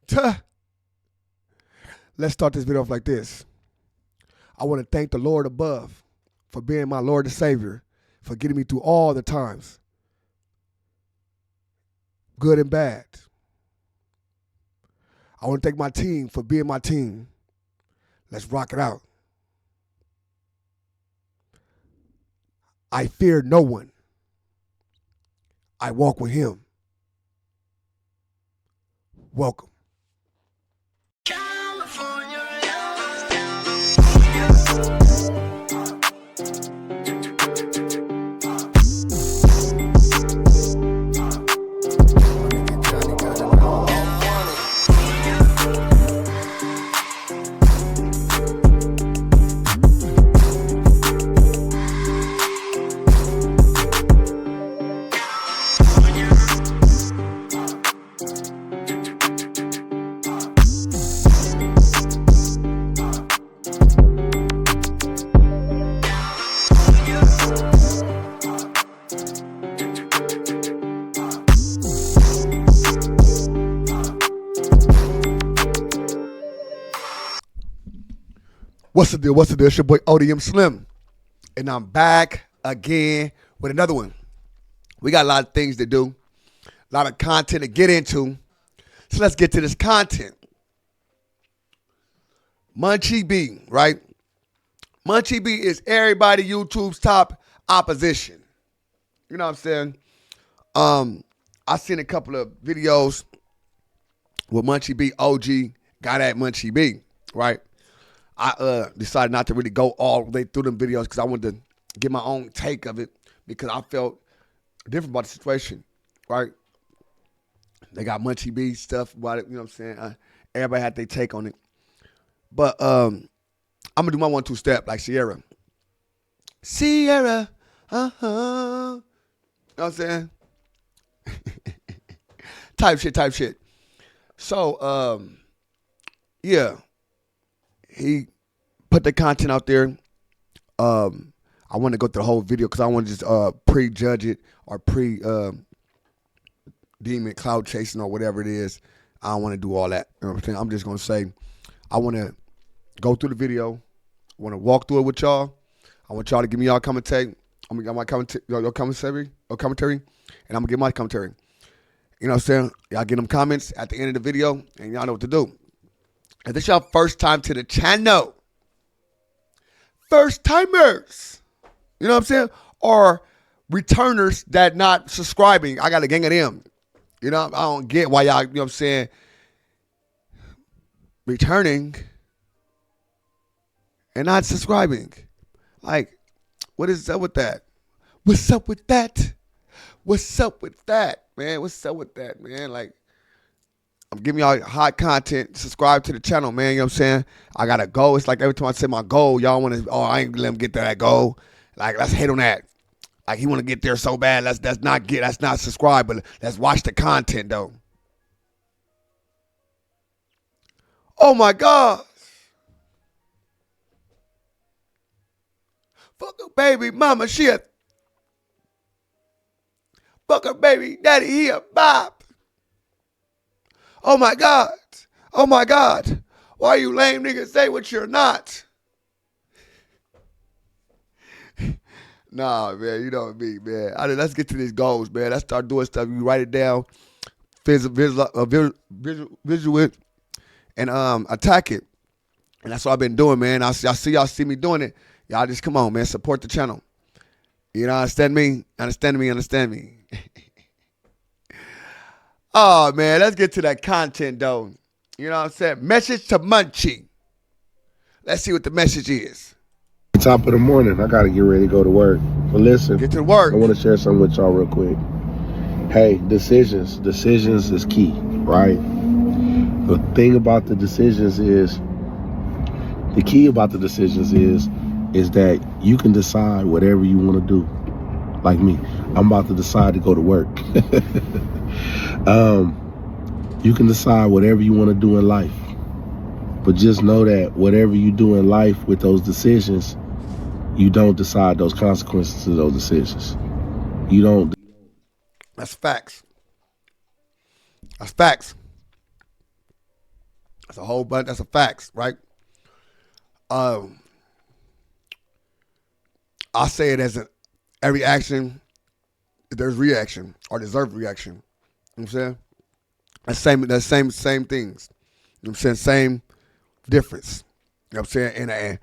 Let's start this video off like this. I want to thank the Lord above for being my Lord and Savior, for getting me through all the times, good and bad. I want to thank my team for being my team. Let's rock it out. I fear no one. I walk with him. Welcome. What's the deal? What's the deal? It's your boy ODMSLIM. And I'm back again with another one. We got a lot of things to do, a lot of content to get into. So let's get to this content. Munchie B, right? Munchie B is everybody YouTube's top opposition. You know what I'm saying? I seen a couple of videos with Munchie B, OG, got at Munchie B, right? I decided not to really go all the way through them videos because I wanted to get my own take of it because I felt different about the situation, right? They got Munchie B stuff about it, you know what I'm saying? Everybody had their take on it. But I'm going to do my 1-2 step like Sierra. Sierra, you know what I'm saying? type shit. So, yeah. He put the content out there. I want to go through the whole video because I want to just prejudge it or deem it cloud chasing or whatever it is. I don't want to do all that. You know what I'm saying? I'm just going to say I want to go through the video. I want to walk through it with y'all. I want y'all to give me y'all commentary. I'm going to get my commentary, and I'm going to give my commentary. You know what I'm saying? Y'all get them comments at the end of the video, and y'all know what to do. If this is your first time to the channel, first timers, you know what I'm saying? Or returners that not subscribing. I got a gang of them. You know, I don't get why y'all, you know what I'm saying, returning and not subscribing. Like, what is up with that? What's up with that? What's up with that, man? What's up with that, man? Like, I'm giving y'all hot content. Subscribe to the channel, man. You know what I'm saying? I got a goal. It's like every time I say my goal, y'all want to, I ain't gonna let him get to that goal. Like, let's hate on that. Like, he want to get there so bad. That's not subscribe, but let's watch the content, though. Oh, my God. Fuck her baby mama, she a... Fuck her baby daddy, he a bop. Oh my God. Oh my God. Why you lame niggas say what you're not? Nah, man, you know what I mean, man. Let's get to these goals, man. Let's start doing stuff. You write it down, visual it, and attack it. And that's what I've been doing, man. Y'all see me doing it. Y'all just come on, man. Support the channel. You know, understand me? Understand me. Oh, man, let's get to that content, though. You know what I'm saying? Message to Munchie. Let's see what the message is. Top of the morning, I got to get ready to go to work. But listen, get to work. I want to share something with y'all real quick. Hey, decisions is key, right? The thing about the decisions is, the key about the decisions is that you can decide whatever you want to do. Like me, I'm about to decide to go to work. You can decide whatever you want to do in life, but just know that whatever you do in life with those decisions, you don't decide those consequences of those decisions. You don't. That's facts. That's facts. That's a whole bunch. That's a facts, right? Um, I say it as every action, there's reaction or deserved reaction. You know what I'm saying? Same things. You know what I'm saying? Same difference. You know what I'm saying?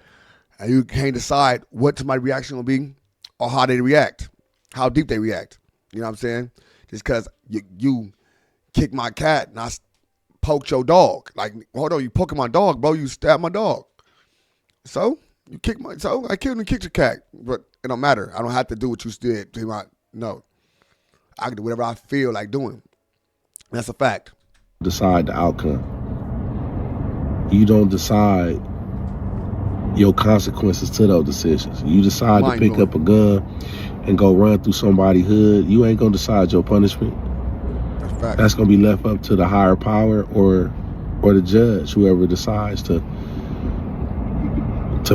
And you can't decide what somebody's reaction will be or how they react, how deep they react. You know what I'm saying? Just because you kick my cat and I poked your dog. Like, hold on, you poking my dog, bro. You stabbed my dog. So I killed and kicked your cat. But it don't matter. I don't have to do what you did to my, no. I can do whatever I feel like doing. That's a fact. Decide the outcome. You don't decide your consequences to those decisions. You decide to pick up a gun and go run through somebody's hood. You ain't gonna decide your punishment. That's a fact. That's gonna be left up to the higher power or the judge, whoever decides to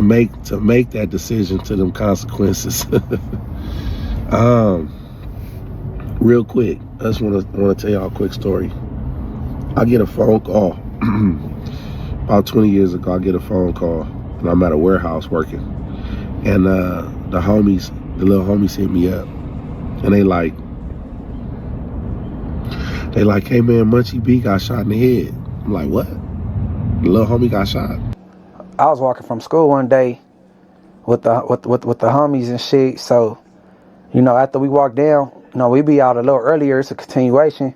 make that decision to them consequences. Real quick, I just want to tell y'all a quick story. I get a phone call about 20 years ago. I get a phone call, and I'm at a warehouse working, and the little homies hit me up, and they like, hey man, Munchie B got shot in the head. I'm like, what? The little homie got shot? I was walking from school one day with the homies and shit. So, after we walked down, we be out a little earlier. It's a continuation.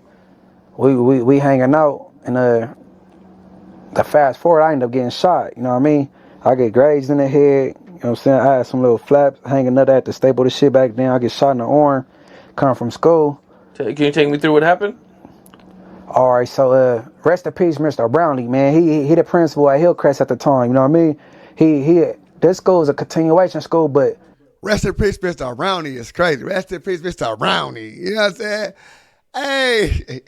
We hanging out, and the fast forward, I end up getting shot. You know what I mean? I get grazed in the head. You know what I'm saying? I had some little flaps hanging up at to staple the shit back down. I get shot in the arm, coming from school. Can you take me through what happened? All right, so rest in peace, Mr. Brownlee, man. He the principal at Hillcrest at the time. You know what I mean? This school is a continuation school, but rest in peace, Mr. Brownie. It's crazy. Rest in peace, Mr. Brownie. You know what I'm saying? Hey,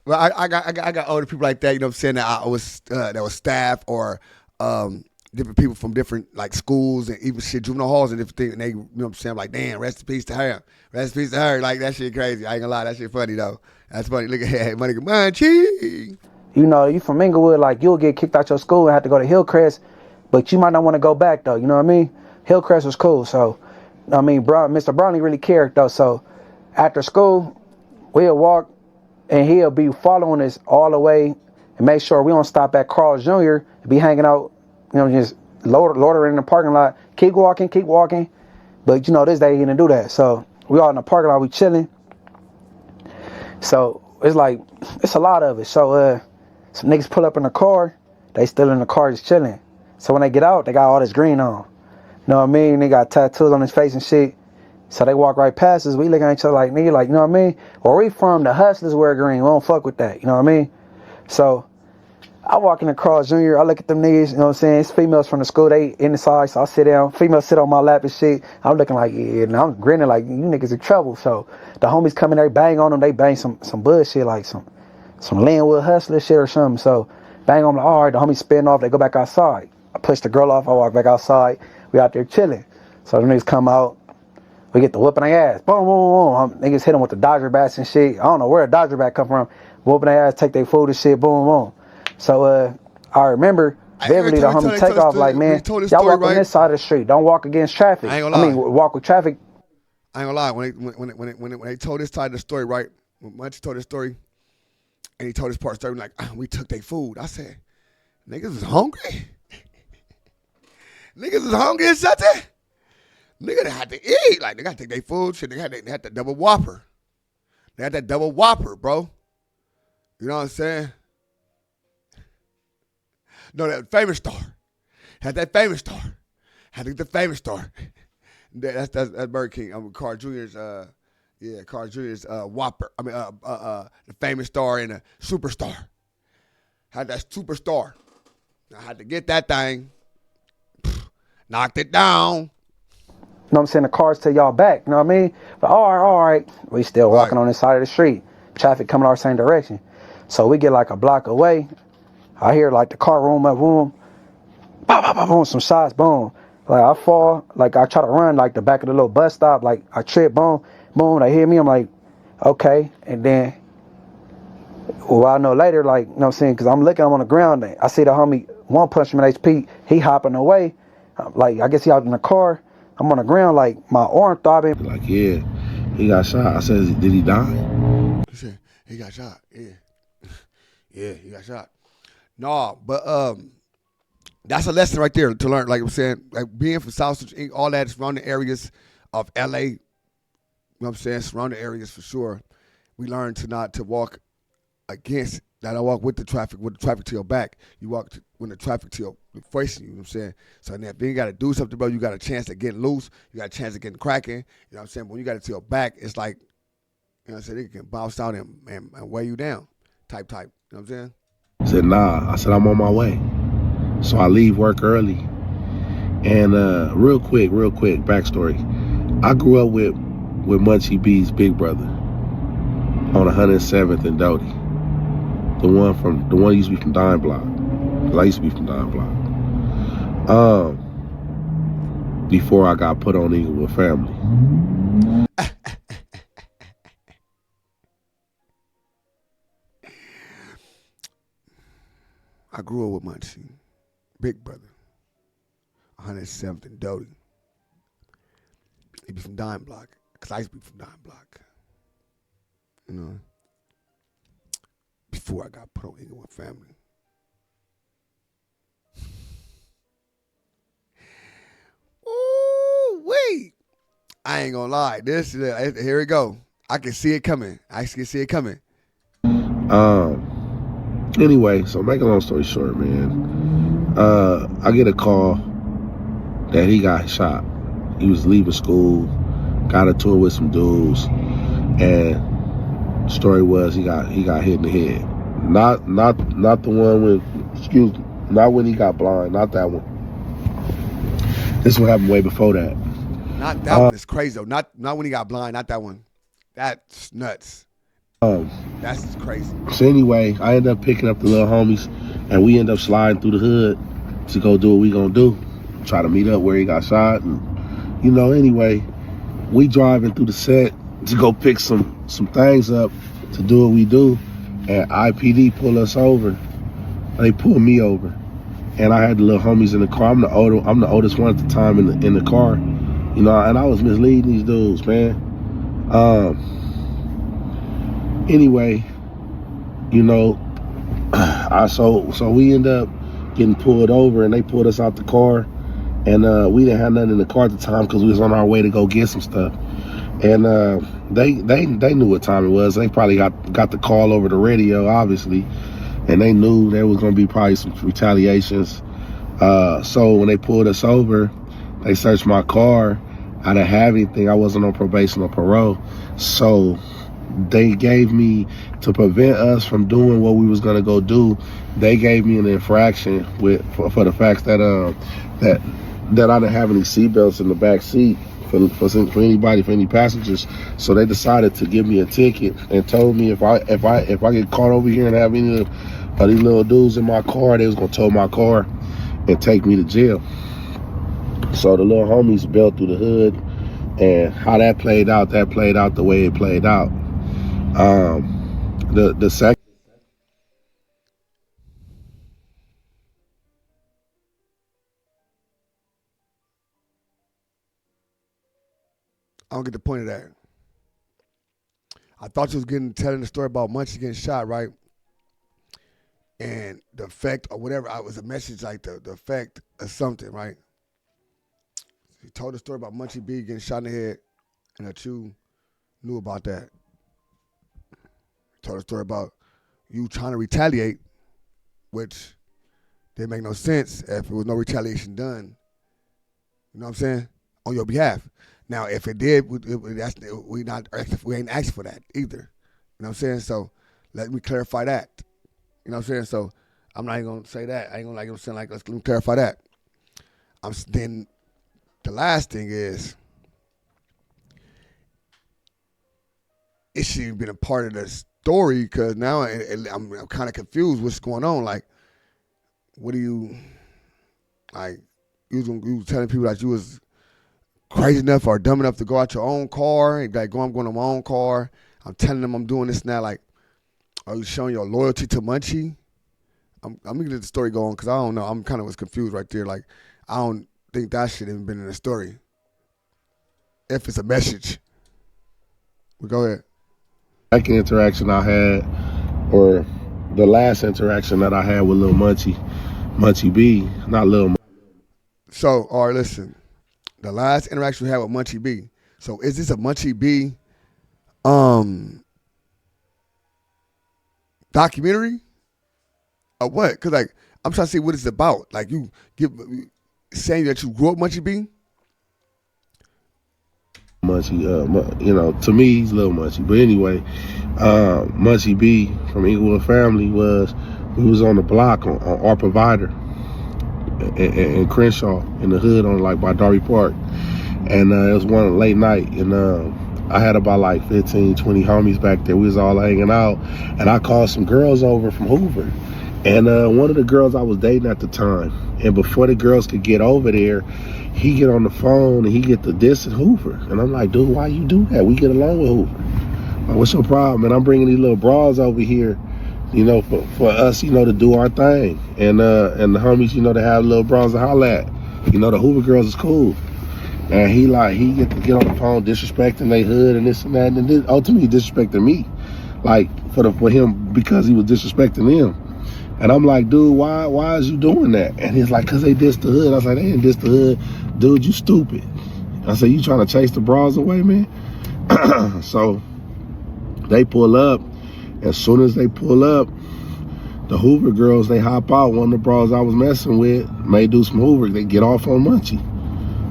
well, I got older people like that. You know what I'm saying? That was staff or different people from different like schools and even shit juvenile halls and different things. And they, you know what I'm saying? I'm like, damn, rest in peace to her. Rest in peace to her. Like that shit crazy. I ain't gonna lie, that shit funny though. That's funny. Look at that, money, Munchie. You from Inglewood, like you'll get kicked out your school and have to go to Hillcrest, but you might not want to go back though. You know what I mean? Hillcrest was cool, so I mean, Mr. Brownlee really cared though. So after school, we'll walk, and he'll be following us all the way and make sure we don't stop at Carl's Jr. and be hanging out, just loitering in the parking lot. Keep walking. But this day he didn't do that. So we all in the parking lot, we chilling. So it's a lot of it. So some niggas pull up in the car, they still in the car just chilling. So when they get out, they got all this green on. You know what I mean? They got tattoos on his face and shit. So they walk right past us. We looking at each other like, nigga, like, you know what I mean? Where we from, the hustlers wear green. We don't fuck with that. You know what I mean? So I walk in the Carl's Jr. I look at them niggas, you know what I'm saying? It's females from the school. They in the side, so I sit down. Females sit on my lap and shit. I'm looking like, yeah, and I'm grinning like, you niggas in trouble. So the homies come in there, bang on them. They bang some bullshit, like some Linwood hustler shit or something. So bang on them, like, all right, the homies spin off. They go back outside. I push the girl off. I walk back outside. We out there chilling. So the niggas come out. We get the whooping their ass. Boom, boom, boom. Niggas hit them with the Dodger bats and shit. I don't know where a Dodger bat come from. Whooping their ass, take their food and shit. Boom, boom. So I remember vividly the homie take off like, man, y'all walk on this side of the street. Don't walk against traffic. I ain't gonna lie. I mean, walk with traffic. I ain't gonna lie. When they told this side of the story, right? When Munchie told this story, and he told this part of the story, like, we took their food. I said, niggas is hungry? Niggas is hungry and something? Nigga, they had to eat. Like, they got to take their food. Shit, they had that double whopper. They had that double whopper, bro. You know what I'm saying? No, that famous star. Had that famous star. Had to get the famous star. That's Burger King. Carl Jr.'s, Carl Jr.'s Whopper. I mean, the famous star and a superstar. Had that superstar. I had to get that thing. Knocked it down. You know what I'm saying? The cars to y'all back. You know what I mean? But all right. We still walking on this side of the street. Traffic coming our same direction. So we get like a block away. I hear like the car room up, boom, boom, boom, boom, boom, some shots, boom. Like I fall, like I try to run like the back of the little bus stop, like I trip, boom, boom. They hear me, I'm like, okay. And then Well, I know later, like, you know what I'm saying, because I'm looking, I'm on the ground. I see the homie, one punch him in HP, he hopping away. Like, I guess he out in the car. I'm on the ground, like, my arm throbbing. Like, yeah, he got shot. I said, did he die? He said, he got shot. Yeah. Yeah, he got shot. No, but that's a lesson right there to learn. Like I'm saying, like being from South Central, all that surrounding areas of LA, you know what I'm saying, surrounding areas for sure. We learn to not to walk against that. I walk with the traffic to your back. You walk when the traffic to your facing you, you know what I'm saying? So now if you got to do something, bro, you got a chance of getting loose, you got a chance of getting cracking, you know what I'm saying? But when you got it to your back, it's like, you know what I'm saying, it can bounce out and weigh you down, type, you know what I'm saying? I said, nah. I said, I'm on my way. So I leave work early. And real quick, backstory. I grew up with Munchie B's big brother on 107th and Doty. The one used to be from Dime Block. I used to be from Dime Block. Before I got put on Inglewood Family. I grew up with Munchie, big brother, 107th and Doty. He be from Dime Block, because I used to be from Dime Block. You know, before I got put on Inglewood Family. Ooh, wait. I ain't gonna lie. Here we go. I can see it coming. Anyway, so make a long story short, man. I get a call that he got shot. He was leaving school, got into it with some dudes, and the story was he got hit in the head. Not the one when, not when he got blind, not that one. This one happened way before that. Not that one is crazy though. Not when he got blind, not that one. That's nuts. That's just crazy. So anyway, I ended up picking up the little homies, and we end up sliding through the hood to go do what we gonna do. Try to meet up where he got shot, and anyway, we driving through the set to go pick some things up to do what we do, and IPD pull us over. They pulled me over, and I had the little homies in the car. I'm the oldest one at the time in the car, and I was misleading these dudes, man. Anyway, so we end up getting pulled over, and they pulled us out the car, and we didn't have nothing in the car at the time because we was on our way to go get some stuff. And they knew what time it was. They probably got the call over the radio, obviously, and they knew there was gonna be probably some retaliations. So when they pulled us over, they searched my car. I didn't have anything. I wasn't on probation or parole, so they gave me, to prevent us from doing what we was gonna go do, they gave me an infraction for the fact that I didn't have any seatbelts in the back seat for anybody, for any passengers. So they decided to give me a ticket and told me if I get caught over here and have any of these little dudes in my car, they was gonna tow my car and take me to jail. So the little homies bailed through the hood, and how that played out the way it played out. The second, I don't get the point of that. I thought you was telling the story about Munchie getting shot, right? And the effect or whatever, it was a message like the effect of something, right? You told the story about Munchie B getting shot in the head, and that you knew about that. Told a story about you trying to retaliate, which didn't make no sense if there was no retaliation done. You know what I'm saying? On your behalf. Now, if it did, we ain't asked for that either. You know what I'm saying? So let me clarify that. You know what I'm saying? So I'm not even gonna say that. I ain't gonna let me clarify that. Then the last thing is, it shouldn't have been a part of the story, because now I'm kind of confused what's going on. Like, what do you, like, you was telling people that you was crazy enough or dumb enough to go out your own car, and like, I'm going on my own car. I'm telling them I'm doing this now. Like, Are you showing your loyalty to Munchie? I'm gonna let the story go on because I don't know. I'm kind of was confused right there. Like, I don't think that should have been in the story. If it's a message. Well, go ahead. Second interaction I had, or the last interaction that I had with Lil Munchie B, not Lil. So, all right, listen. The last interaction we had with Munchie B. So, is this a Munchie B documentary? Or what? Because, like, I'm trying to see what it's about. Like, you saying that you grew up Munchie B? Munchie, to me, he's Lil Munchie. But anyway, Munchie B from Inglewood Family we was on the block on our provider in Crenshaw in the hood on like by Darby Park. And it was one late night, and I had about like 15, 20 homies back there. We was all hanging out, and I called some girls over from Hoover. And one of the girls I was dating at the time, and before the girls could get over there, he get on the phone and he get the diss at Hoover. And I'm like, dude, why you do that? We get along with Hoover. Like, what's your problem? And I'm bringing these little bras over here, for us, to do our thing. And the homies, to have little bras to holler at. The Hoover girls is cool. And he get to get on the phone disrespecting they hood and this and that, and then ultimately disrespecting me, like for him because he was disrespecting them. And I'm like, dude, why is you doing that? And he's like, cause they dissed the hood. I was like, they didn't diss the hood, dude. You stupid. I said, you trying to chase the bras away, man? So they pull up. As soon as they pull up, the Hoover girls, they hop out. One of the bras I was messing with may do some Hoover. They get off on Munchie.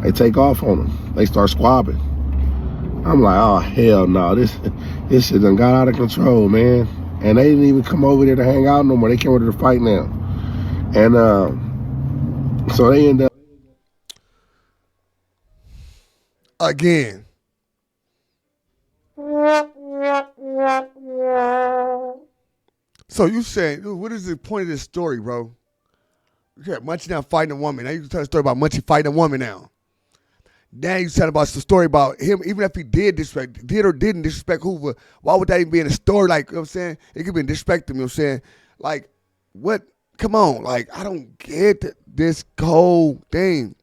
They take off on him. They start squabbing. I'm like, oh, hell no. This shit done got out of control, man. And they didn't even come over there to hang out no more. They came over there to fight now. And so they end up. Again. So you saying, what is the point of this story, bro? You got Munchie now fighting a woman. Now you tell a story about Munchie fighting a woman now. Now you said about the story about him, even if he did or didn't disrespect Hoover, why would that even be in a story? Like, you know what I'm saying? It could be disrespect him, you know what I'm saying? Like, what? Come on. Like, I don't get this whole thing.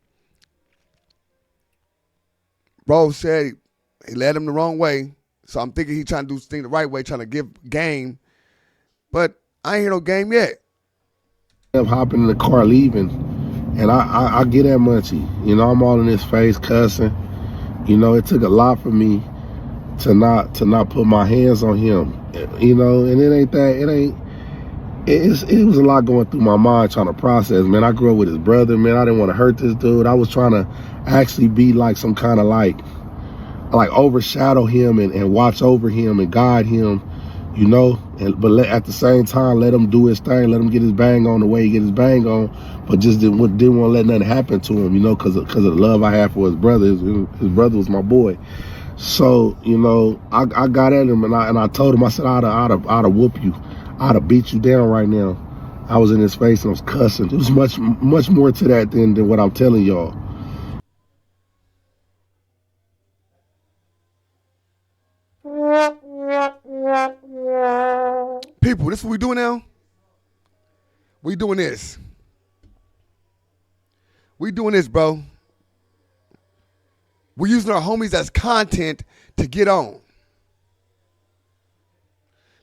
Bro said he led him the wrong way. So I'm thinking he trying to do this thing the right way, trying to give game. But I ain't hear no game yet. I'm hopping in the car leaving. And I get at Munchie. I'm all in his face cussing. It took a lot for me to not put my hands on him. And it was a lot going through my mind trying to process. Man, I grew up with his brother, man. I didn't want to hurt this dude. I was trying to actually be like some kind of like overshadow him and watch over him and guide him, but at the same time, let him do his thing, let him get his bang on the way he get his bang on, but just didn't want to let nothing happen to him, because of the love I had for his brother. His brother was my boy. So, I got at him and I told him, I said, I'd have whoop you. I'd have beat you down right now. I was in his face and I was cussing. There was much more to that than what I'm telling y'all. People, this is what we doing now? We doing this. We doing this, bro. We're using our homies as content to get on.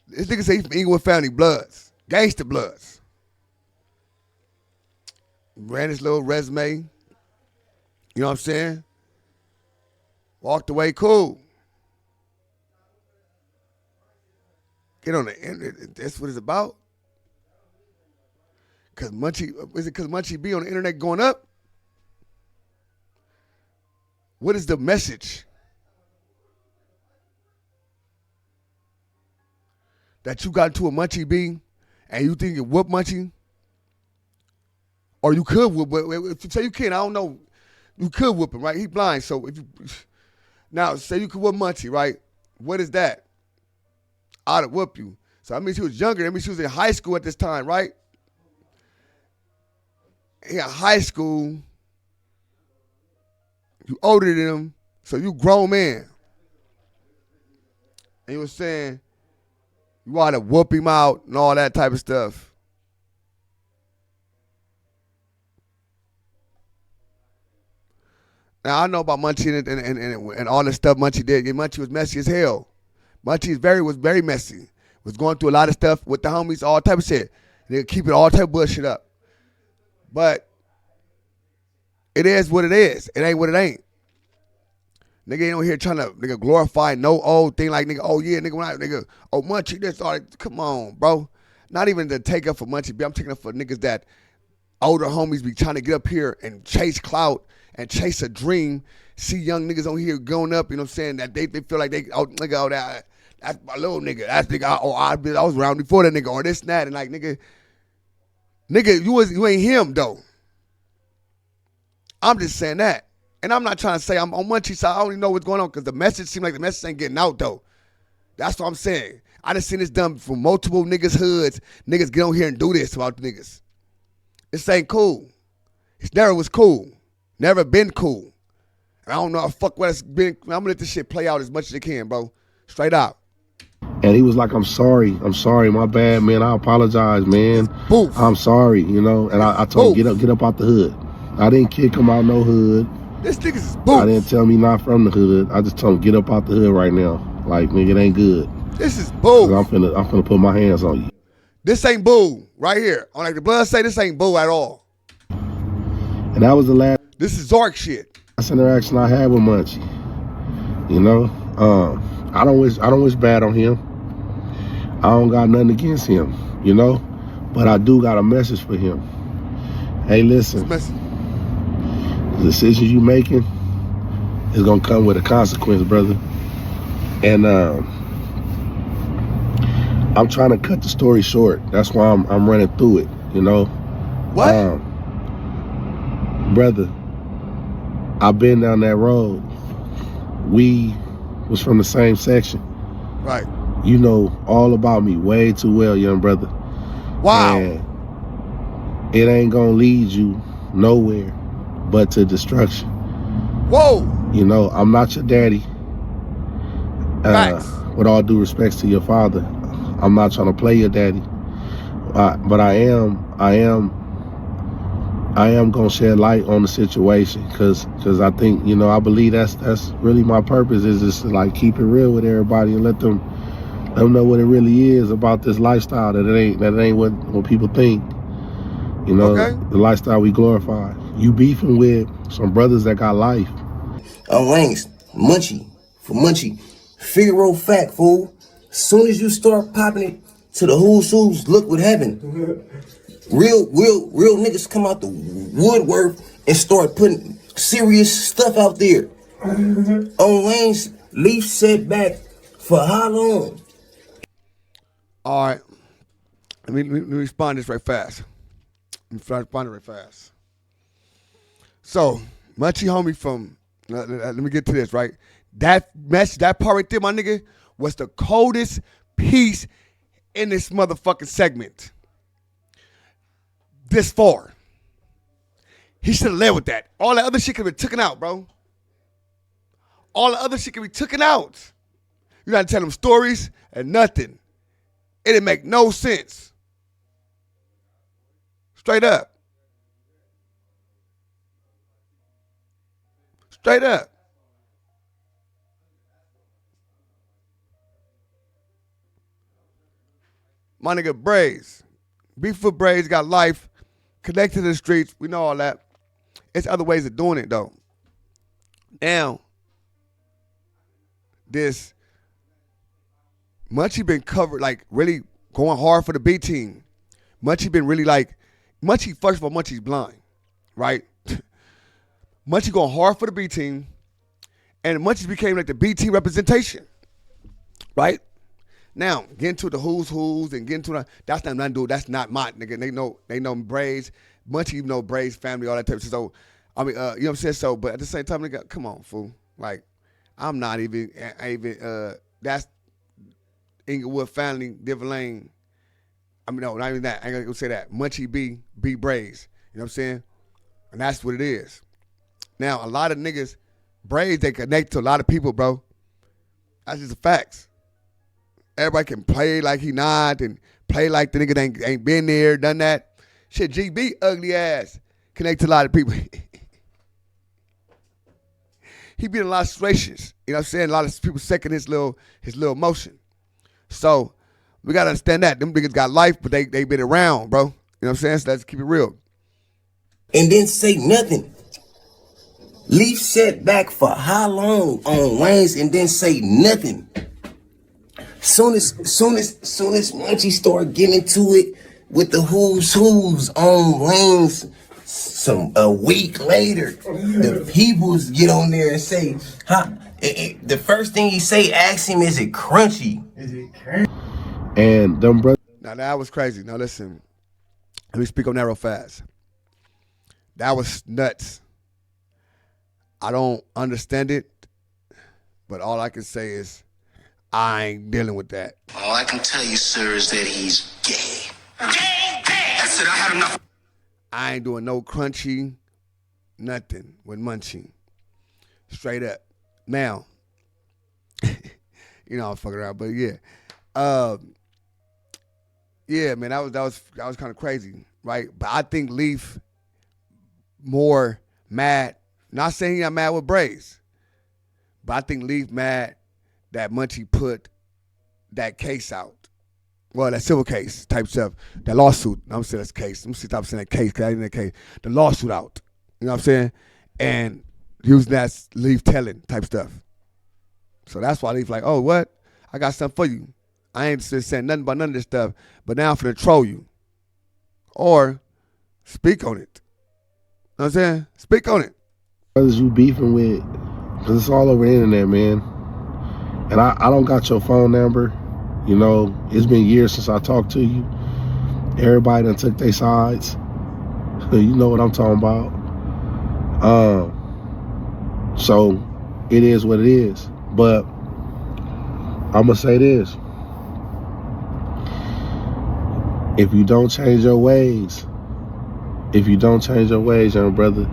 This nigga say he's from Inglewood Family Bloods. Gangster Bloods. Ran his little resume. You know what I'm saying? Walked away, cool. Get on the internet. That's what it's about. Is it because Munchie B on the internet going up? What is the message? That you got into a Munchie B and you think you whoop Munchie? Or you could whoop, but if you say you can't, I don't know. You could whoop him, right? He blind, so if you now say you could whoop Munchie, right? What is that? I'd have whooped you. So that means she was younger. That means she was in high school at this time, right? In high school, you older than him, so you grown man. And you were saying, You want to whoop him out and all that type of stuff. Now I know about Munchie and all the stuff Munchie did. Yeah, Munchie was messy as hell. Munchie was very messy. Was going through a lot of stuff with the homies, all type of shit. They keep it all type of bullshit up. But it is what it is. It ain't what it ain't. Nigga ain't on here trying to glorify no old thing like nigga, oh yeah, nigga, oh Munchie, this all that. Come on, bro. Not even to take up for Munchie B. I'm taking up for niggas that older homies be trying to get up here and chase clout and chase a dream. See young niggas on here growing up, you know what I'm saying, that they feel like they, oh nigga, oh that's my little nigga. That's nigga, oh I was around before that nigga, or this and that. And like nigga, you ain't him though. I'm just saying that. And I'm not trying to say I'm on Munchie's side. I don't even know what's going on because the message seems like the message ain't getting out though. That's what I'm saying. I done seen this done from multiple niggas' hoods. Niggas get on here and do this about the niggas. This ain't cool. It never was cool. Never been cool. And I don't know how fuck what it's been. I'm gonna let this shit play out as much as it can, bro. Straight out. And he was like, I'm sorry, my bad, man. I apologize, man. Boof. I'm sorry, you know. And I told him, get up out the hood. I didn't kick him out no hood. This nigga's is boof. I didn't tell him he not from the hood. I just told him, get up out the hood right now. Like, nigga, it ain't good. This is boo. I'm finna put my hands on you. This ain't boo right here. On like the blood say, this ain't boo at all. And that was the last. This is Zark shit. Last interaction I had with Munchie. You know, I don't wish bad on him. I don't got nothing against him. You know, but I do got a message for him. Hey, listen. The decisions you making is gonna come with a consequence, brother. And I'm trying to cut the story short. That's why I'm running through it, you know. What? Brother, I've been down that road. We was from the same section. Right. You know all about me way too well, young brother. Wow. And it ain't gonna lead you nowhere but to destruction. Whoa. You know, I'm not your daddy. With all due respects to your father, I'm not trying to play your daddy. But I am gonna shed light on the situation because I think, you know, I believe that's really my purpose, is just to like keep it real with everybody and let them know what it really is about this lifestyle, that it ain't what people think. You know, The lifestyle we glorify. You beefing with some brothers that got life. Lanes, Munchie, for Munchie. Figaro fact, fool. Soon as you start popping it to the who's, look what happened. Real niggas come out the woodwork and start putting serious stuff out there. On Lane's leaf setback for how long? All right. Let me respond this right fast. So, Munchie homie from, let me get to this, right? That part right there, my nigga, was the coldest piece in this motherfucking segment. This far. He should have led with that. All that other shit could have been taken out, bro. All the other shit could be taken out. You gotta tell them stories and nothing. It didn't make no sense. Straight up. Straight up. My nigga Braids. Beeffoot Braids got life. Connected to the streets. We know all that. It's other ways of doing it though. Now, this Munchie been covered, like really going hard for the B team. Munchie been really like, first of all, Munchie's blind, right? Munchie going hard for the B team, and Munchie became like the B team representation, right? Now, getting to the who's and getting to that's not dude. That's not my nigga. They know Braids. Munchie know Braids family, all that type of shit. So, I mean, you know what I'm saying? So, but at the same time, nigga, come on, fool. Like, I'm not even, that's Inglewood family, Diver Lane. I mean, no, not even that. I ain't gonna say that. Munchie B Braids. You know what I'm saying? And that's what it is. Now, a lot of niggas, Braids, they connect to a lot of people, bro. That's just the facts. everybody can play like he not and play like the nigga ain't been there, done that. Shit, GB ugly ass connect to a lot of people. He been in a lot of situations. You know what I'm saying? A lot of people second his little motion. So we gotta understand that. Them niggas got life, but they been around, bro. You know what I'm saying? So let's keep it real. And then say nothing. Leaf set back for how long on Wayne's and then say nothing. Soon as Munchie start getting into it with the who's on Wayne's, a week later, the peoples get on there and say, the first thing he say, ask him, is it crunchy? And them brothers. Now that was crazy. Now listen, let me speak on that real fast. That was nuts. I don't understand it, but all I can say is I ain't dealing with that. All I can tell you, sir, is that he's gay. Gay! That's it, I had enough. I ain't doing no crunchy, nothing with Munchie. Straight up. Now, you know I'm fucking around, but yeah. Yeah, man, that was kind of crazy, right? But I think Leaf more mad. Not saying he not mad with Braze, but I think Leaf mad that Munchie put that case out. Well, that civil case type stuff, that lawsuit. I'm saying that's case. I'm stop saying that case because I didn't that case. The lawsuit out. You know what I'm saying? And using that Leaf telling type stuff. So that's why Leaf like, oh, what? I got something for you. I ain't just saying nothing about none of this stuff, but now I'm finna troll you. Or speak on it. You know what I'm saying? Speak on it. Brothers you beefing with, because it's all over the internet, man. And I don't got your phone number. You know, it's been years since I talked to you. Everybody done took their sides. You know what I'm talking about. So it is what it is. But I'm gonna say this. If you don't change your ways, young brother,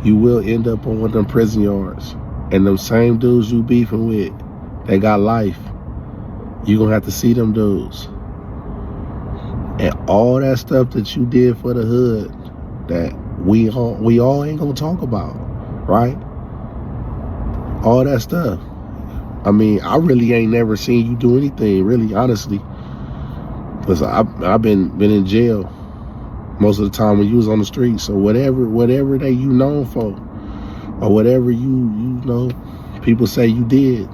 you will end up on one of them prison yards. And them same dudes you beefing with, they got life. You're gonna have to see them dudes. And all that stuff that you did for the hood that we all ain't gonna talk about, right? All that stuff. I mean, I really ain't never seen you do anything, really, honestly. Because I've been in jail most of the time when you was on the street. So whatever that you known for, or whatever you know, people say you did.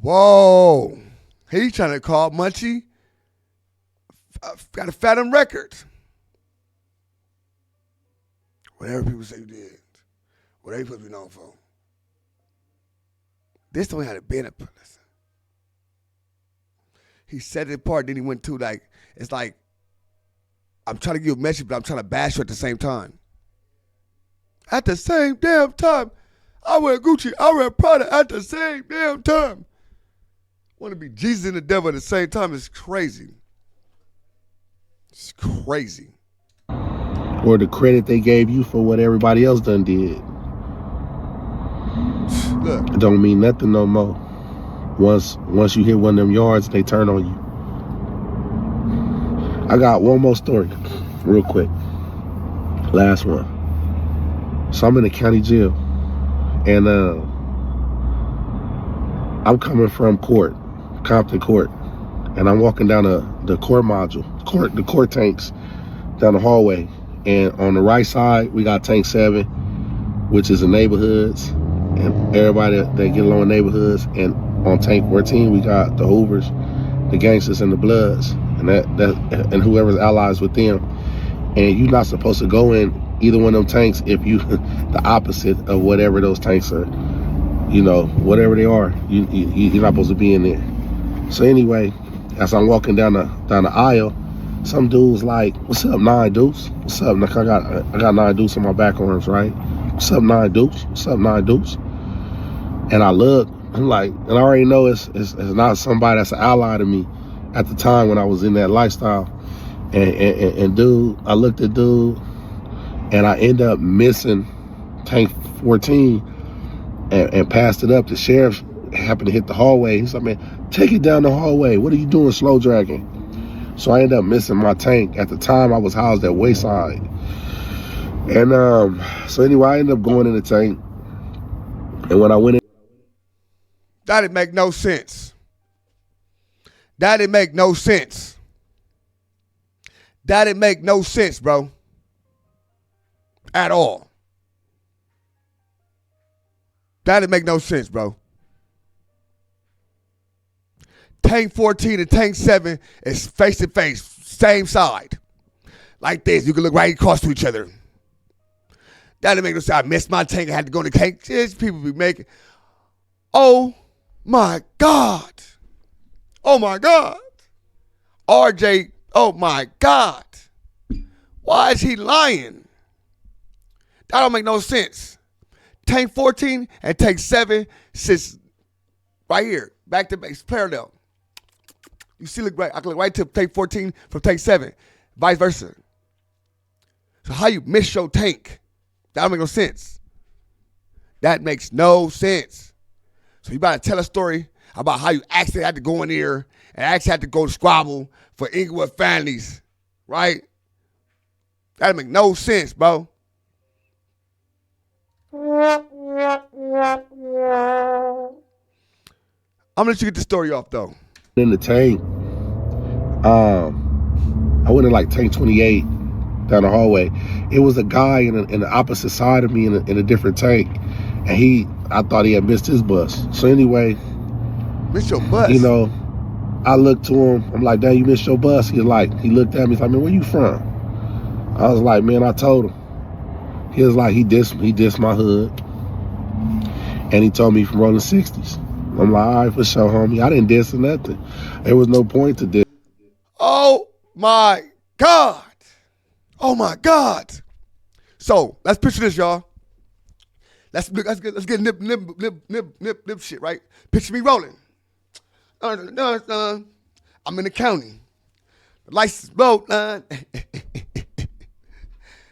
Whoa. He trying to call Munchie. Got a Fathom Records. Whatever people say you did. Whatever you supposed to be known for. This don't have a benefit. Listen. He said it apart, then he went to like, it's like, I'm trying to give you a message, but I'm trying to bash you at the same time. At the same damn time, I wear Gucci, I wear Prada at the same damn time. Want to be Jesus and the devil at the same time is crazy. It's crazy. Or the credit they gave you for what everybody else done did. Look. It don't mean nothing no more. Once you hit one of them yards, they turn on you. I got one more story, real quick. Last one. So I'm in the county jail, and I'm coming from Compton Court, and I'm walking down the court module, the court tanks down the hallway, and on the right side we got tank 7, which is the neighborhoods and everybody that get along in neighborhoods, and on tank 14 we got the Hoovers, the gangsters, and the Bloods, and and whoever's allies with them. And you're not supposed to go in either one of them tanks if you the opposite of whatever those tanks are. You know, whatever they are, you're not supposed to be in there. So anyway, as I'm walking down the aisle, some dude's like, "What's up, 9 Deuce? What's up?" Like, I got 9 Deuce on my back arms, right? "What's up, 9 Deuce? What's up, 9 Deuce?" And I look, I'm like, and I already know it's not somebody that's an ally to me at the time when I was in that lifestyle. And dude, I looked at dude, and I end up missing tank 14 and passed it up. The sheriff happened to hit the hallway. He's like, man, take it down the hallway. What are you doing slow dragging? So I ended up missing my tank. At the time, I was housed at Wayside. And so anyway, I ended up going in the tank. And when I went in, that didn't make no sense. That didn't make no sense. That didn't make no sense, bro. At all. That didn't make no sense, bro. Tank 14 and Tank 7 is face to face, same side. Like this, you can look right across to each other. That didn't make no sense. I missed my tank, I had to go in the tank. People be making, oh my God. Oh my God. RJ, oh my God. Why is he lying? That don't make no sense. Tank 14 and Tank 7 sits right here, back to base, parallel. You see, look right. I can look right to Tank 14 from Tank 7, vice versa. So how you miss your tank? That don't make no sense. That makes no sense. So you about to tell a story about how you actually had to go in there and actually had to go to squabble for Inglewood families, right? That don't make no sense, bro. I'm gonna let you get the story off though. in the tank, I went in like tank 28 down the hallway. It was a guy in the opposite side of me in a different tank, and I thought he had missed his bus. So anyway, missed your bus? You know, I looked to him. I'm like, "Dang, you missed your bus." He looked at me. He's like, "Man, where you from?" I was like, "Man, I told him." He was like, he dissed my hood, and he told me from rolling 60s. I'm like, all right, for sure, homie. I didn't diss or nothing. There was no point to diss. Oh my God. Oh my God. So let's picture this, y'all. Let's get nip shit, right? Picture me rolling. I'm in the county. The license boat. The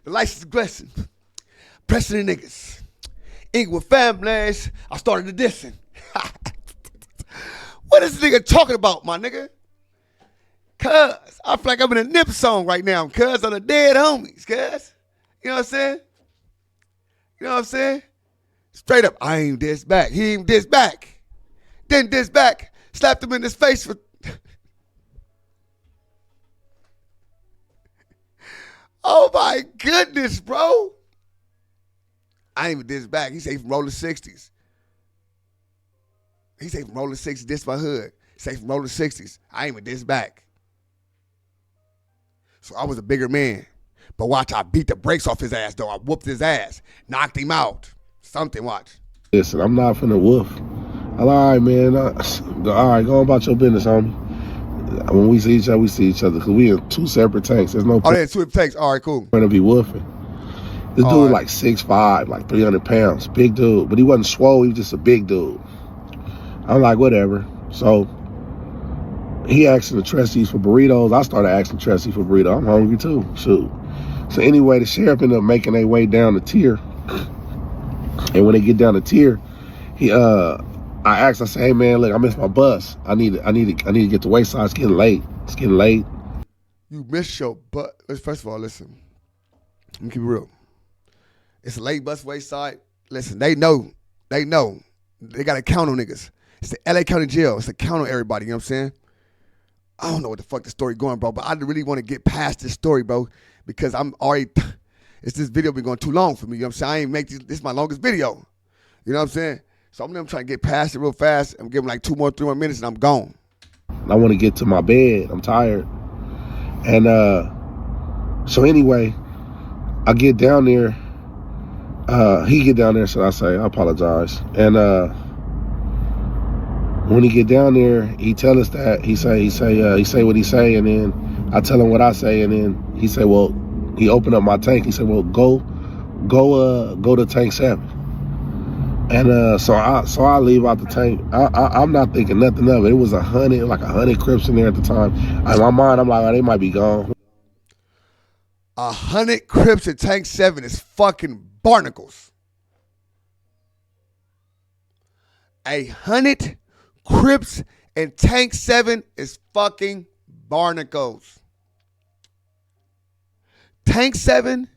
license blessing. Pressing the niggas. Inglewood families. I started the dissing. What is this nigga talking about, my nigga? Cuz, I feel like I'm in a Nip song right now, cuz, on the dead homies, cuz. You know what I'm saying? You know what I'm saying? Straight up, I ain't diss back. He ain't diss back. Then diss back. Slapped him in his face for... Oh my goodness, bro. I ain't even diss back. He say from rolling 60s. He say from rolling 60s, diss my hood. He say from rolling 60s. I ain't even diss back. So I was a bigger man. But watch, I beat the brakes off his ass, though. I whooped his ass. Knocked him out. Something, watch. Listen, I'm not finna woof. I'm like, all right, man. All right, go on about your business, homie. When we see each other, we see each other. Because we in two separate tanks. There's no point. Oh, yeah, two tanks. All right, cool. To be woofing. This dude was like 6'5", like 300 pounds. Big dude. But he wasn't swole. He was just a big dude. I'm like, whatever. So he asking the trustees for burritos. I started asking the trustees for burritos. I'm hungry too. Shoot. So anyway, the sheriff ended up making their way down the tier. And when they get down the tier, I asked, I said, hey man, look, I missed my bus. I need to get to Wayside. It's getting late. It's getting late. You missed your bus. First of all, listen. Let me keep it real. It's a late bus Wayside. Listen, they know. They got a count on niggas. It's the LA County Jail. It's a count on everybody, you know what I'm saying? I don't know what the fuck the story going, bro, but I really want to get past this story, bro, because I'm already, this video been going too long for me, you know what I'm saying? I ain't make this is my longest video, you know what I'm saying? So I'm trying to get past it real fast. I'm giving like 3 more minutes and I'm gone. I want to get to my bed. I'm tired. And so anyway, I get down there. He get down there, so I say, I apologize. And when he get down there, he tell us that he say what he say, and then I tell him what I say, and then he say, well, he opened up my tank. He said, well, go to tank 7. And so I leave out the tank. I'm not thinking nothing of it. It was 100 Crips in there at the time. In my mind, I'm like, oh, they might be gone. 100 Crips in tank 7 is fucking barnacles. 100 Crips and Tank 7 is fucking barnacles. Tank 7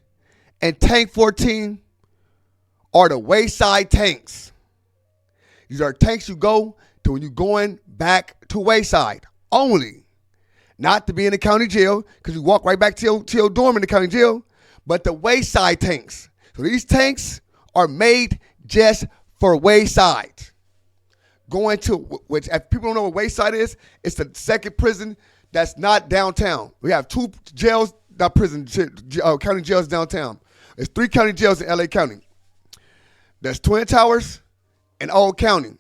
and Tank 14 are the wayside tanks. These are tanks you go to when you're going back to wayside only. Not to be in the county jail, because you walk right back to your dorm in the county jail, but the wayside tanks. So these tanks are made just for wayside. Going to, which if people don't know what wayside is, it's the second prison that's not downtown. We have 2 jails, not prison, county jails downtown. There's 3 county jails in LA County. There's Twin Towers and Old County.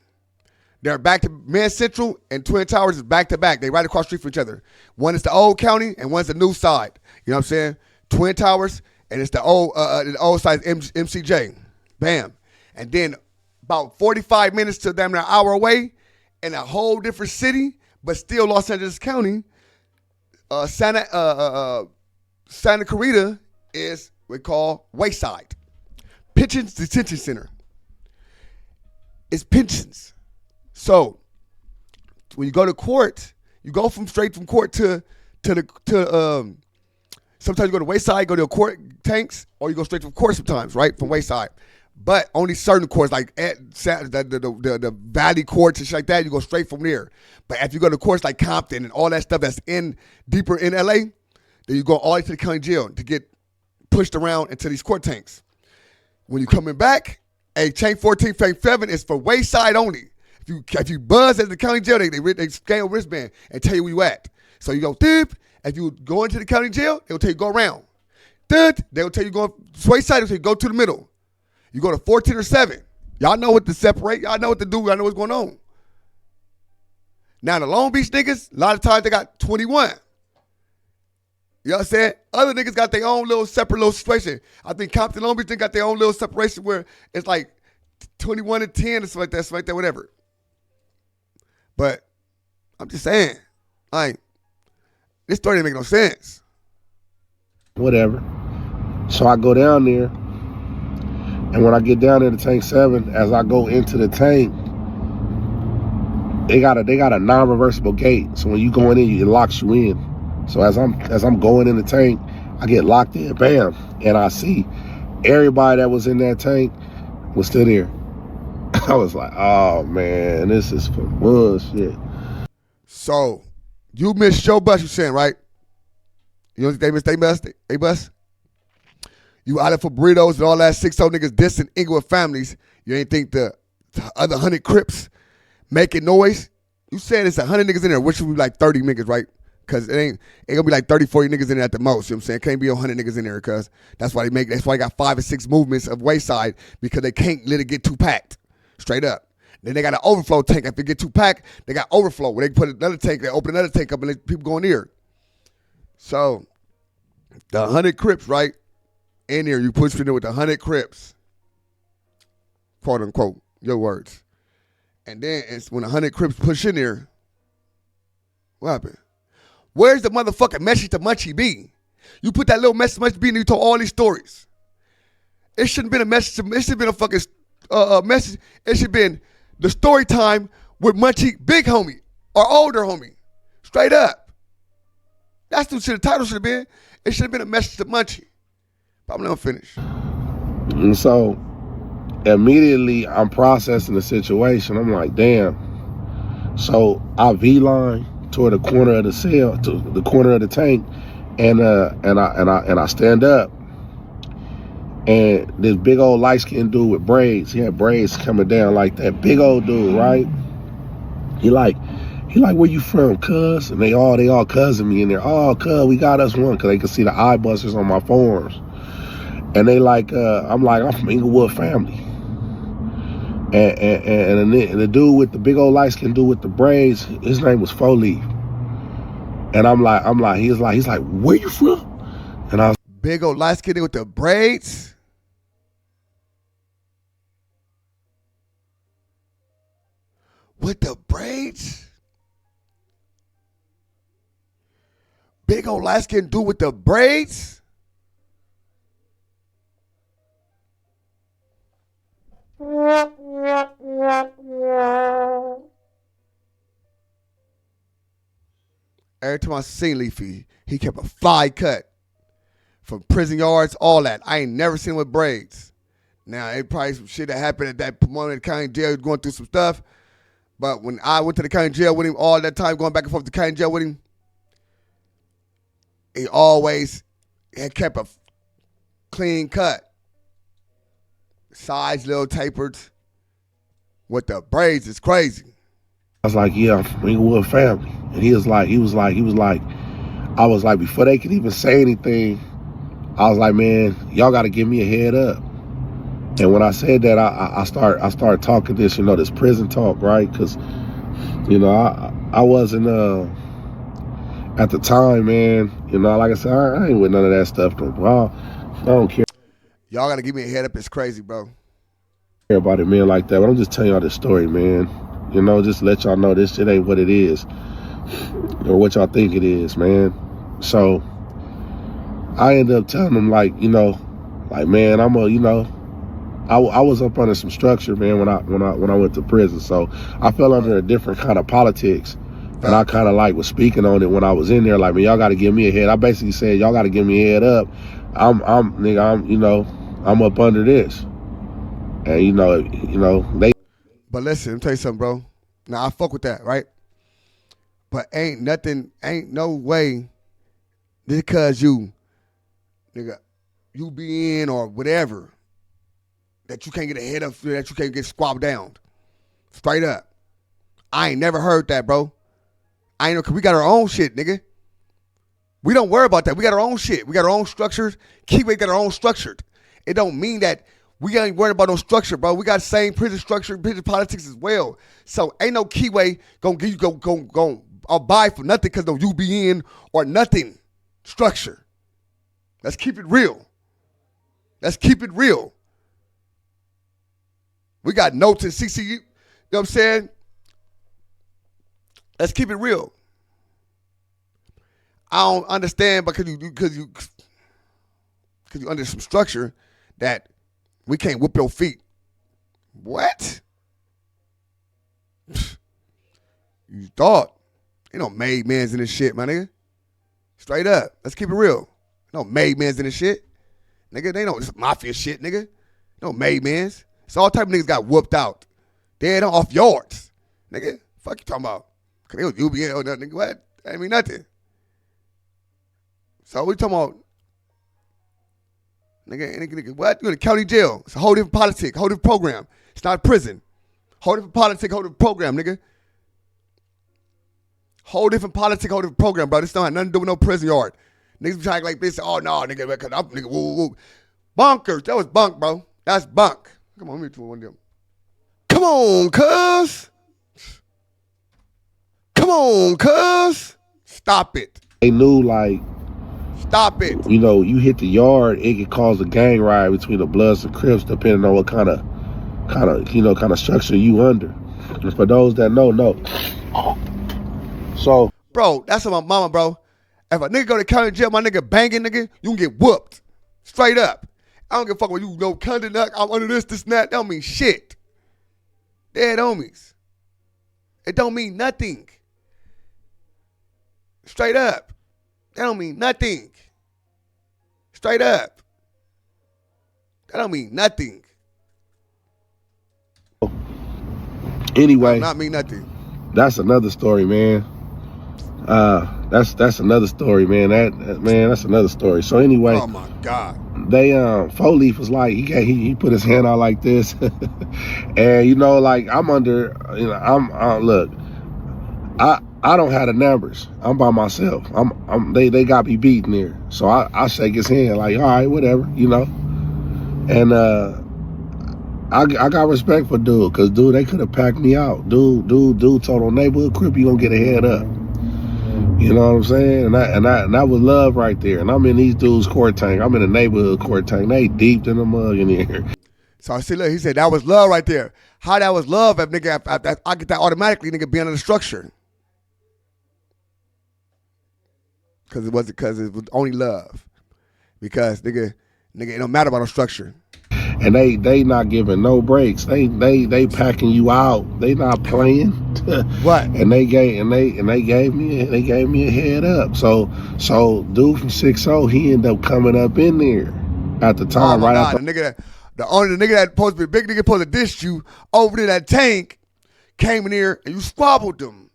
They're back to Man Central, and Twin Towers is back to back. They right across the street from each other. One is the Old County and one's the new side. You know what I'm saying? Twin Towers, and it's the old side MCJ. Bam. And then about 45 minutes to damn near an hour away in a whole different city, but still Los Angeles County, Santa Clarita is what we call Wayside. Pensions Detention Center. It's pensions. So when you go to court, you go straight from court to sometimes you go to Wayside, go to court tanks, or you go straight from court sometimes, right? From Wayside. But only certain courts, like the Valley courts and shit like that, you go straight from there. But if you go to courts like Compton and all that stuff that's deeper in LA, then you go all the way to the county jail to get pushed around into these court tanks. When you're coming back, a tank 14, tank 7 is for Wayside only. If you buzz at the county jail, they scan your wristband and tell you where you at. So you go, dip. If you go into the county jail, they'll tell you go around. They'll tell you go Wayside, they'll tell you go to the middle. You go to 14 or 7. Y'all know what to separate. Y'all know what to do. Y'all know what's going on. Now, the Long Beach niggas, a lot of times they got 21. You know what I'm saying? Other niggas got their own little separate little situation. I think Compton, Long Beach, they got their own little separation where it's like 21 and 10 or something like that, whatever. But I'm just saying, this story didn't make no sense. Whatever. So I go down there, and when I get down there to tank 7, as I go into the tank, they got a non-reversible gate. So when you go in, it locks you in. So as I'm going in the tank, I get locked in, bam, and I see everybody that was in that tank was still there. I was like, oh man, this is for bullshit. So you missed your bus, you saying, right? You don't think they missed their bus? You out there for burritos and all that 6-0 niggas dissing Inglewood families. You ain't think the other 100 Crips making noise? You said it's 100 niggas in there, which would be like 30 niggas, right? Because it ain't gonna be like 30, 40 niggas in there at the most. You know what I'm saying? Can't be 100 niggas in there, because that's why they got 5 or 6 movements of Wayside, because they can't let it get too packed. Straight up. Then they got an overflow tank. If it get too packed, they got overflow where they put another tank, they open another tank up and people go in there. So the 100 Crips, right? In there, you push in there with the 100 Crips. Quote unquote, your words. And then it's when 100 Crips push in there, what happened? Where's the motherfucking message to Munchie B? You put that little message to Munchie B and you told all these stories. It shouldn't have been a message. It should have been a fucking message. It should have been the story time with Munchie, big homie or older homie. Straight up. That's what the title should have been. It should have been a message to Munchie. But I'm not finished. And so immediately I'm processing the situation. I'm like, damn. So I V-line toward the corner of the cell, to the corner of the tank, and I stand up. And this big old light-skinned dude with braids, he had braids coming down like that. Big old dude, right? He like, where you from, cuz? And they all cousin me in there. Oh, cuz, we got us one, cuz they could see the eye busters on my forearms. And they like, I'm from Inglewood family. And the dude with the big old light-skinned dude with the braids, his name was Foley. And he's like, where you from? And I was, big old light-skinned with the braids. With the braids? Big old light-skinned dude with the braids? Every time I seen Leafy, he kept a fly cut from prison yards, all that. I ain't never seen him with braids. Now, it probably some shit that happened at that moment in the county jail, he was going through some stuff. But when I went to the county jail with him, all that time going back and forth to the county jail with him, he always had kept a clean cut. Sides little tapered. With the braids is crazy. I was like, yeah, I'm from Inglewood family. And he was like, I was like, before they could even say anything, I was like, man, y'all got to give me a head up. And when I said that, I started talking this, this prison talk, right? Because, I wasn't, at the time, man, like I said, I ain't with none of that stuff. I don't care Y'all got to give me a head up. It's crazy, bro. about it, man, like that. But I'm just telling y'all this story, man. Just to let y'all know this shit ain't what it is or what y'all think it is, man. So I ended up telling them, like, man, I was up under some structure, man, when I went to prison. So I fell under a different kind of politics, and I kind of was speaking on it when I was in there. Like, man, y'all got to give me a head. I basically said, y'all got to give me a head up. I'm up under this, and they. But listen, let me tell you something, bro. Now, I fuck with that, right? But ain't no way because you be in or whatever that you can't get a head up, that you can't get squabbed down. Straight up. I ain't never heard that, bro. I ain't know, because we got our own shit, nigga. We don't worry about that. We got our own shit. We got our own structures. Keyway got our own structure. It don't mean that we ain't worried about no structure, bro. We got the same prison structure, prison politics as well. So ain't no Keyway gonna give you go buy for nothing because no you be in or nothing structure. Let's keep it real. Let's keep it real. We got notes in CC. You know what I'm saying? Let's keep it real. I don't understand because you under some structure that we can't whoop your feet. What? You thought. Ain't no made mans in this shit, my nigga. Straight up. Let's keep it real. No made mans in this shit. Nigga, they know this mafia shit, nigga. No made mans. It's all type of niggas got whooped out. Dead off yards. Nigga, fuck you talking about? Cause they was UBN or nothing, nigga. What? That ain't mean nothing. So we talking about nigga, what? You in the county jail. It's a whole different politic, whole different program. It's not a prison. Whole different politic, whole different program, nigga. Whole different politic, whole different program, bro. This don't have nothing to do with no prison yard. Niggas be trying like this. Oh, no, nigga, because I'm nigga, woo. Bonkers. That was bunk, bro. That's bunk. Come on, let me do one of them. Come on, cuz. Come on, cuz. Stop it. They knew, like, stop it. You hit the yard, it could cause a gang riot between the Bloods and Crips, depending on what kind of structure you under. And for those that know. So, bro, that's what my mama, bro. If a nigga go to county jail, my nigga banging, nigga, you can get whooped. Straight up. I don't give a fuck when you county nut, I'm under this, and that. That don't mean shit. Dead homies. It don't mean nothing. Straight up. That don't mean nothing. Straight up. That don't mean nothing. Anyway. That not mean nothing. That's another story, man. That's another story, man. That's another story. So anyway. Oh my God. They Four Leaf was like he put his hand out like this, and like I'm under, look, I don't have the numbers. I'm by myself. They got me beaten there, so I shake his hand like, all right, whatever, and I got respect for dude, cause dude, they could have packed me out. Dude told on neighborhood crip, you gonna get a head up. You know what I'm saying? And that was love right there. And I'm in these dudes' court tank. I'm in the neighborhood court tank. They deep in the mug in here. So I said, look, he said that was love right there. How that was love if nigga I get that automatically, nigga, being under the structure. Cause it was only love. Because nigga, it don't matter about no structure. and they not giving no breaks. They packing you out. They not playing. What? And they gave me a head up. So dude from 6-0, he ended up coming up in there at the time. Oh my right God, after. The nigga that supposed to be big nigga supposed to dish you over there, that tank came in here and you squabbled them.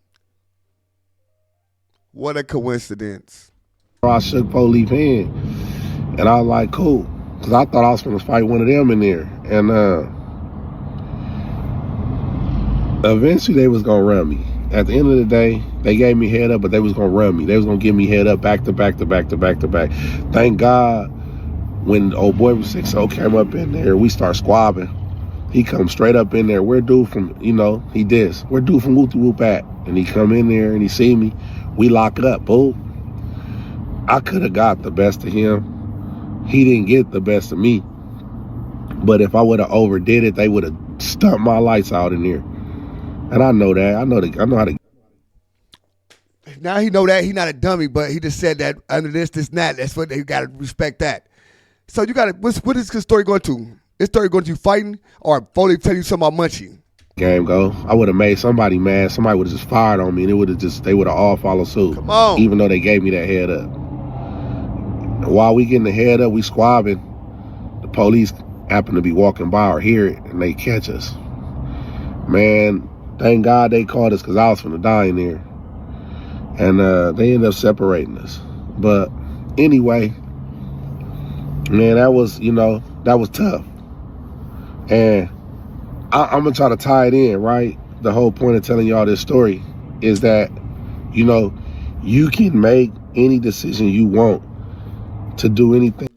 What a coincidence. I shook police hand, and I was like, cool, because I thought I was going to fight one of them in there. And eventually they was going to run me. At the end of the day, they gave me head up, but they was going to run me. They was going to give me head up back to back to back to back to back. Thank God when old boy from 6-0 came up in there, we start squabbing. He come straight up in there. We're dude from, he this. We're dude from Whoopty Whoop at. And he come in there and he see me. We lock up, boo. I could have got the best of him. He didn't get the best of me. But if I would have overdid it, they would have stumped my lights out in there. And I know that. I know how to. Now he know that he not a dummy, but he just said that under this, that. That's what they gotta respect that. So you gotta. What is this story going to? This story going to you fighting or Foley tell you something about Munchie? Game go. I would have made somebody mad. Somebody would have just fired on me, and they would have all followed suit. Come on. Even though they gave me that head up. And while we getting the head up, we squabbing. The police happen to be walking by or hear it, and they catch us. Man, thank God they caught us because I was finna die in there. And they ended up separating us. But anyway, man, that was tough. And I'm gonna try to tie it in, right? The whole point of telling y'all this story is that, you can make any decision you want to do anything.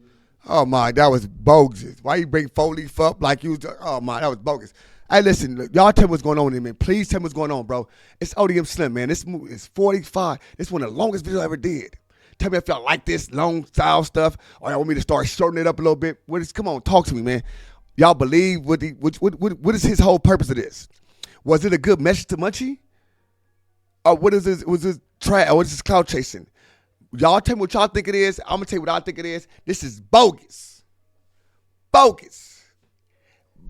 Oh my, that was bogus. Why you bring Foley up like you was? Oh my, that was bogus. Hey, listen, look, y'all tell me what's going on with him, man. Please tell me what's going on, bro. It's ODMSLIM, man. This movie is 45. This is one of the longest videos I ever did. Tell me if y'all like this long style stuff, or y'all want me to start shortening it up a little bit. Come on, talk to me, man. Y'all believe what is his whole purpose of this? Was it a good message to Munchie? Or what is this? Was this trash? Or was this clout chasing? Y'all tell me what y'all think it is. I'm gonna tell you what I think it is. This is bogus. Bogus.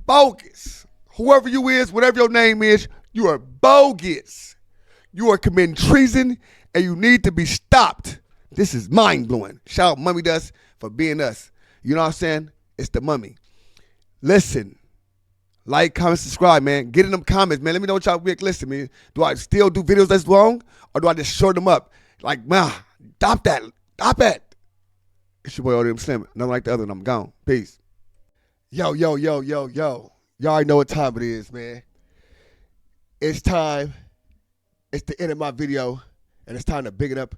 Bogus. Whoever you is, whatever your name is, you are bogus. You are committing treason and you need to be stopped. This is mind-blowing. Shout out Mummy Dust for being us. You know what I'm saying? It's the Mummy. Listen, like, comment, subscribe, man. Get in them comments, man. Let me know what y'all think. Listen, man. Do I still do videos that's long, or do I just short them up? Like, nah, stop that. Stop it. It's your boy ODMSLIM. Nothing like the other, and I'm gone. Peace. Yo. Y'all already know what time it is, man. It's time. It's the end of my video, and it's time to big it up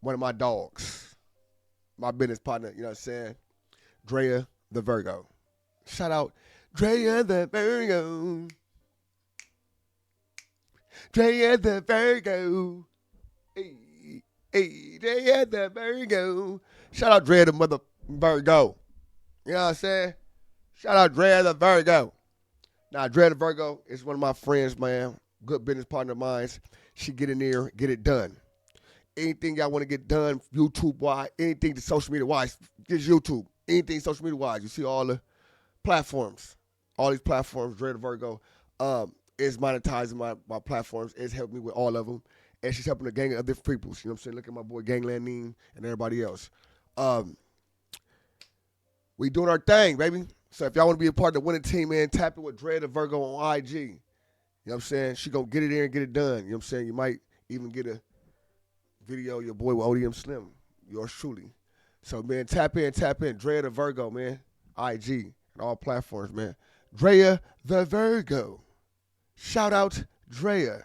one of my dogs. My business partner, you know what I'm saying? Drea the Virgo. Shout out Drea the Virgo. Drea the Virgo. Hey, Drea the Virgo. Shout out Drea the mother Virgo. You know what I'm saying? Shout out Drea the Virgo. Now, Drea the Virgo is one of my friends, man. Good business partner of mine. She get in there, get it done. Anything y'all want to get done, YouTube-wise, anything to social media-wise, just YouTube. Anything social media-wise. You see all the platforms. All these platforms, Drea the Virgo, is monetizing my platforms. It's helping me with all of them. And she's helping a gang of different people. You know what I'm saying? Look at my boy Gangland Neem and everybody else. We doing our thing, baby. So if y'all want to be a part of the winning team, man, tap it with Drea the Virgo on IG. You know what I'm saying? She going to get it there and get it done. You know what I'm saying? You might even get a video of your boy with ODMSLIM. Yours truly. So, man, tap in. Drea the Virgo, man. IG and all platforms, man. Drea the Virgo. Shout out Drea.